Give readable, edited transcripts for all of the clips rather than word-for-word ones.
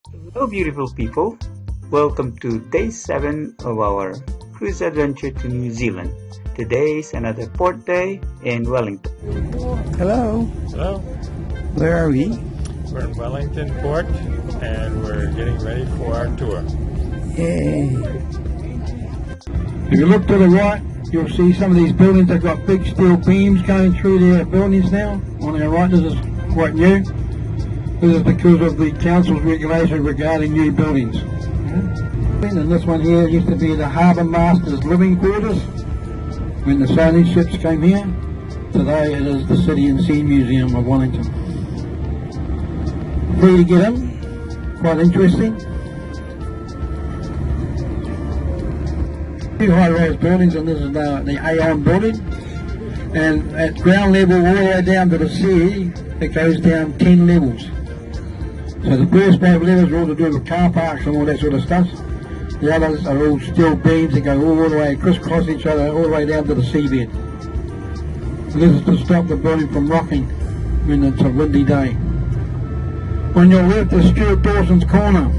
Hello beautiful people, welcome to day 7 of our cruise adventure to New Zealand. Today is another port day in Wellington. Hello. Hello. Where are we? We're in Wellington Port and we're getting ready for our tour. Yay. If you look to the right, you'll see some of these buildings. They've got big steel beams going through their buildings now. On our right, this is quite new. This is because of the council's regulation regarding new buildings. And this one here used to be the harbour master's living quarters when the sailing ships came here. Today it is the City and Sea Museum of Wellington. Free to get in, quite interesting. Two high-rise buildings, and this is the Aon building. And at ground level all the way down to the sea, it goes down 10 levels. So the first 5 levels are all to do with car parks and all that sort of stuff. The others are all steel beams that go all the way, crisscross each other, all the way down to the seabed. And this is to stop the building from rocking when it's a windy day. On your left is Stuart Dawson's Corner.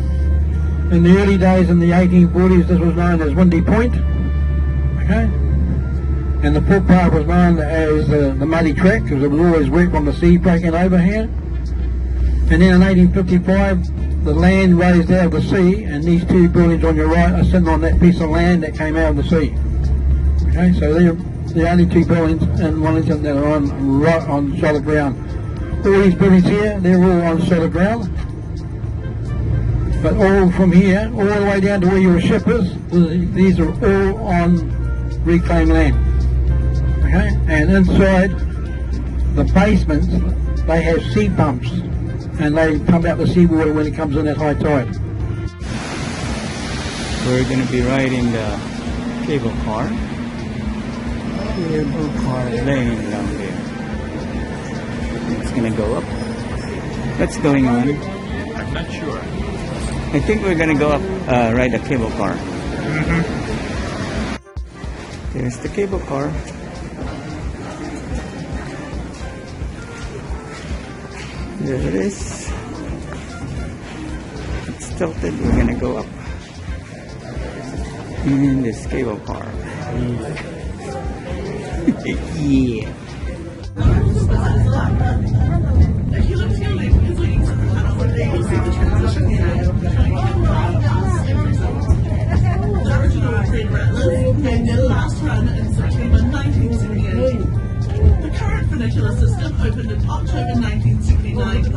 In the early days in the 1840s, this was known as Windy Point. Okay? And the footpath was known as the muddy track, because there was always work on the sea breaking over here. And then in 1855, the land raised out of the sea, and these two buildings on your right are sitting on that piece of land that came out of the sea. Okay, so they're the only two buildings in Wellington that are right on solid ground. All these buildings here, they're all on solid ground. But all from here, all the way down to where your ship is, these are all on reclaimed land. Okay, and inside the basements, they have sea pumps. And they pump out the seawater when it comes in at high tide. We're going to be riding the cable car. Cable car lane down there. It's going to go up. What's going on? I'm not sure. I think we're going to go up, ride the cable car. There's the cable car. There it is. It's tilted. We're gonna go up in this cable car. Yeah. The original train rattlers made their last run in September 1978. The current funicular system opened in October 1979. Since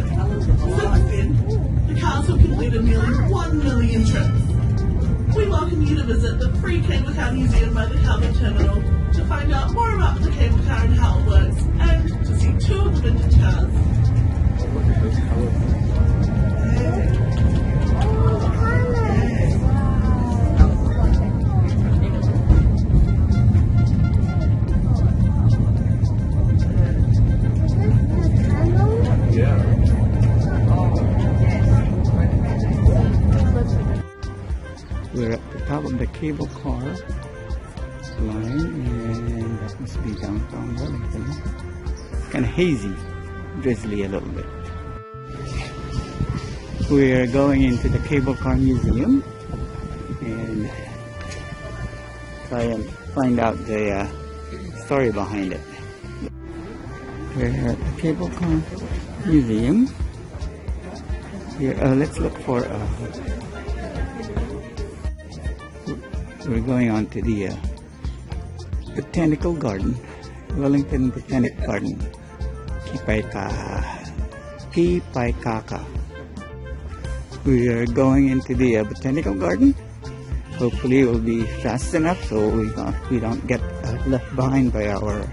then, the cars have completed nearly 1 million trips. We welcome you to visit the free Cable Car Museum by the Harbour Terminal to find out more about the cable car and how it works, and to see 2 of the vintage cars. We're at the top of the cable car line, and that must be downtown Wellington. Kind of hazy, drizzly a little bit. We're going into the cable car museum and try and find out the story behind it. We're at the cable car museum. Here, let's look for we're going on to the Botanical Garden, Wellington Botanic Garden, Kipaikaka. We are going into the Botanical Garden. Hopefully it will be fast enough so we don't get left behind by our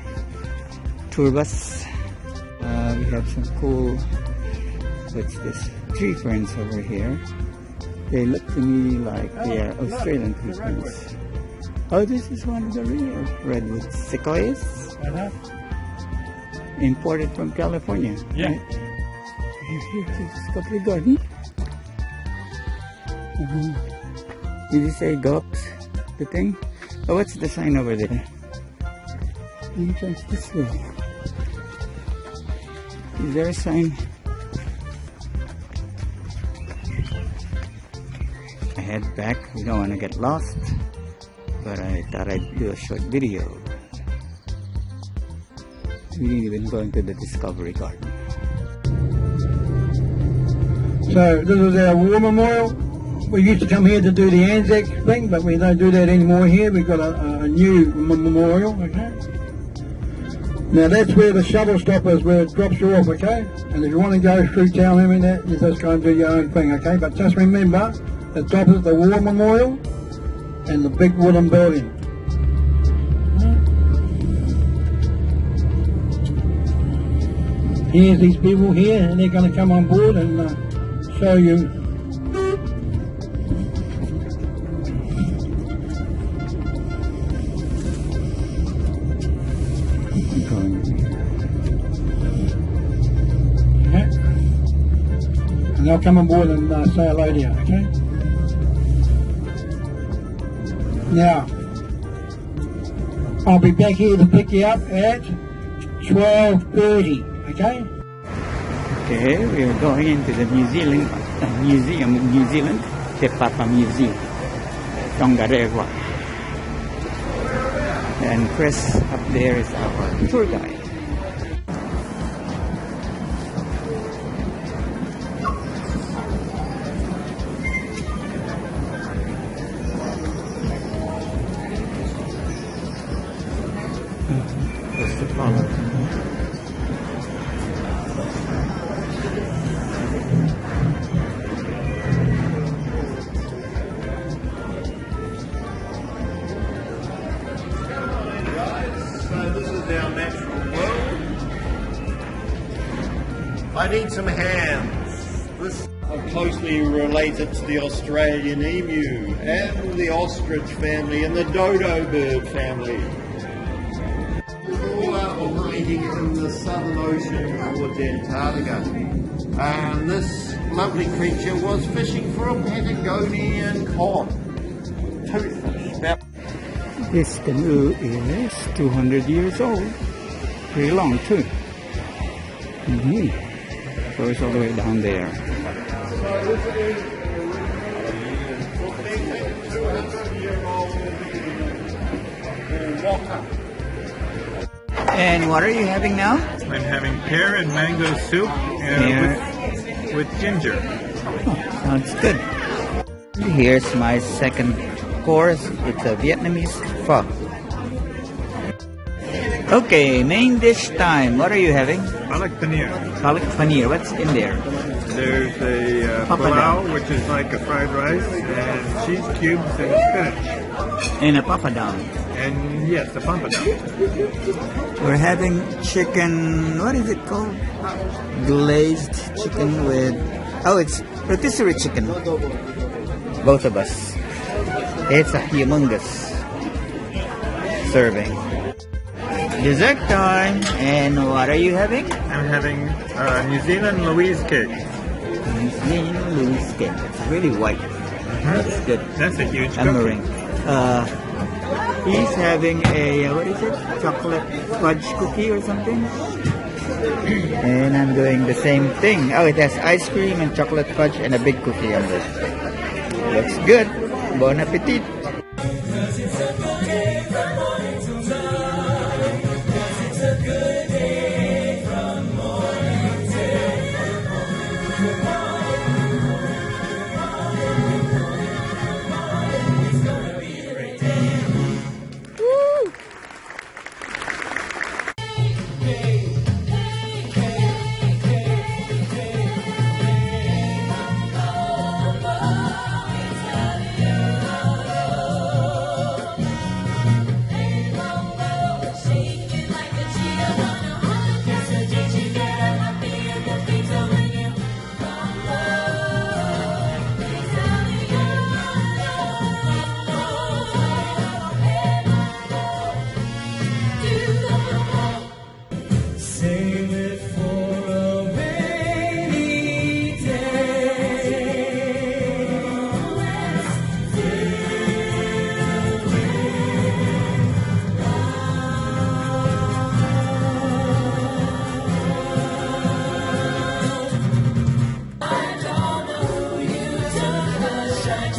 tour bus. We have some cool, what's this, tree ferns over here. They look to me like they are Australian tree ferns. Oh, this is one of the real redwood sequoias. Imported from California. Yeah. Right? Here's Capri Garden. Did you say go up the thing? Oh, what's the sign over there? Entrance this way. Is there a sign? head back. We don't want to get lost, but I thought I'd do a short video. We didn't even go into the Discovery Garden. So this is our war memorial. We used to come here to do the Anzac thing, but we don't do that anymore here. We've got a new memorial, okay? Now that's where the shuttle stop is, where it drops you off, okay? And if you want to go through town and that, you just go and do your own thing, okay? But just remember, the top is the war memorial and the big wooden building. Here's these people here, and they're going to come on board and show you. And they'll come on board and say hello to you, okay? Now, I'll be back here to pick you up at 12:30, okay? Okay, we are going into the Museum of New Zealand, Te Papa Tongarewa. And Chris up there is our tour guide. I need some hands. This is closely related to the Australian emu and the ostrich family and the dodo bird family. All are operating in the Southern Ocean towards Antarctica. And this lovely creature was fishing for a Patagonian cod. Toothfish. This canoe is 200 years old. Pretty long too. Goes all the way down there. And what are you having now? I'm having pear and mango soup with ginger. Oh, sounds good. Here's my second course. It's a Vietnamese pho. Okay, main dish time. What are you having? Palak paneer. Palak paneer. What's in there? There's a pulao, which is like a fried rice, and cheese cubes and spinach. And a papadam. And yes, the papadam. We're having chicken, what is it called? Glazed chicken with, oh, it's rotisserie chicken. Both of us. It's a humongous serving. Dessert time. And what are you having? I'm having New Zealand Louise cake. New Zealand Louise cake. It's really white. That's good. That's a huge meringue. He's having a, what is it? Chocolate fudge cookie or something? And I'm doing the same thing. Oh, it has ice cream and chocolate fudge and a big cookie on this. Looks good. Bon appetit.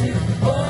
to